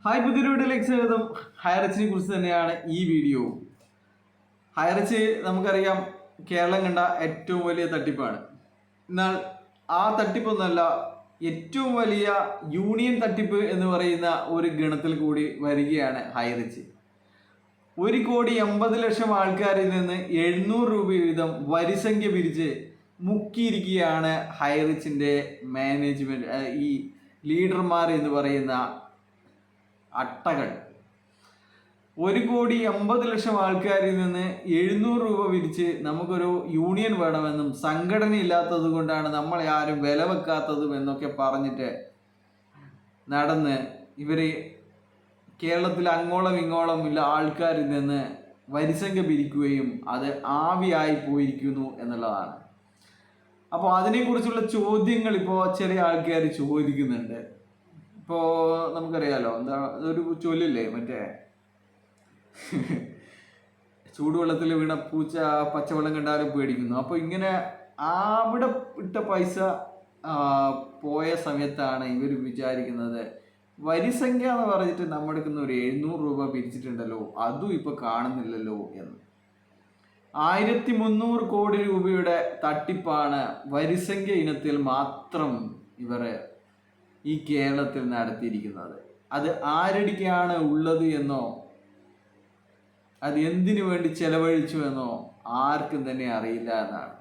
Hi, പുതിയൊരു വീഡിയോയിലേക്ക് സ്വാഗതം. ഹൈറിച്ചിനെ കുറിച്ച് തന്നെയാണ് ഈ വീഡിയോ. ഹൈറിച്ച് നമുക്കറിയാം, കേരളം കണ്ട ഏറ്റവും വലിയ തട്ടിപ്പാണ്. എന്നാൽ ആ തട്ടിപ്പൊന്നല്ല, ഏറ്റവും വലിയ യൂണിയൻ തട്ടിപ്പ് എന്ന് പറയുന്ന ഒരു ഗണത്തിൽ കൂടി വരികയാണ് ഹൈറിച്ച്. 1,80,00,000 ആൾക്കാരിൽ നിന്ന് 700 രൂപ വീതം വരിസംഖ്യ പിരിച്ച് മുക്കിയിരിക്കുകയാണ് ഹൈറിച്ചിൻ്റെ മാനേജ്മെന്റ്, ഈ ലീഡർമാർ എന്ന് പറയുന്ന അട്ടകൾ. 1,80,00,000 ആൾക്കാരിൽ നിന്ന് 700 രൂപ പിരിച്ച് നമുക്കൊരു യൂണിയൻ വേണമെന്നും സംഘടന ഇല്ലാത്തത് കൊണ്ടാണ് നമ്മളെ ആരും വില വെക്കാത്തതും എന്നൊക്കെ പറഞ്ഞിട്ട് നടന്ന് ഇവര് കേരളത്തിൽ അങ്ങോളം ഇങ്ങോളം ഉള്ള ആൾക്കാരിൽ നിന്ന് വരിസംഖ്യ പിരിക്കുകയും അത് ആവിയായി പോയിരിക്കുന്നു എന്നുള്ളതാണ്. അപ്പോൾ അതിനെക്കുറിച്ചുള്ള ചോദ്യങ്ങൾ ഇപ്പോൾ ചില ആൾക്കാർ ചോദിക്കുന്നുണ്ട്. ഇപ്പോൾ നമുക്കറിയാലോ, എന്താ ഒരു ചൊല്ലില്ലേ, മറ്റേ ചൂടുവെള്ളത്തിൽ വീണ പൂച്ച പച്ചവെള്ളം കണ്ടാലും പേടിക്കുന്നു. അപ്പോൾ ഇങ്ങനെ അവിടെ ഇട്ട പൈസ പോയ സമയത്താണ് ഇവർ വിചാരിക്കുന്നത്, വരിസംഖ്യ എന്ന് പറഞ്ഞിട്ട് നമ്മളെടുക്കുന്ന ഒരു 700 രൂപ പിരിച്ചിട്ടുണ്ടല്ലോ, അതും ഇപ്പൊ കാണുന്നില്ലല്ലോ എന്ന്. 1,300 കോടി രൂപയുടെ തട്ടിപ്പാണ് വരിസംഖ്യ ഇനത്തിൽ മാത്രം ഇവർ ഈ കേരളത്തിൽ നടത്തിയിരിക്കുന്നത്. അത് ആരടിക്കാണ് ഉള്ളത് എന്നോ അത് എന്തിനു വേണ്ടി ചെലവഴിച്ചു എന്നോ ആർക്കും തന്നെ അറിയില്ല എന്നാണ്.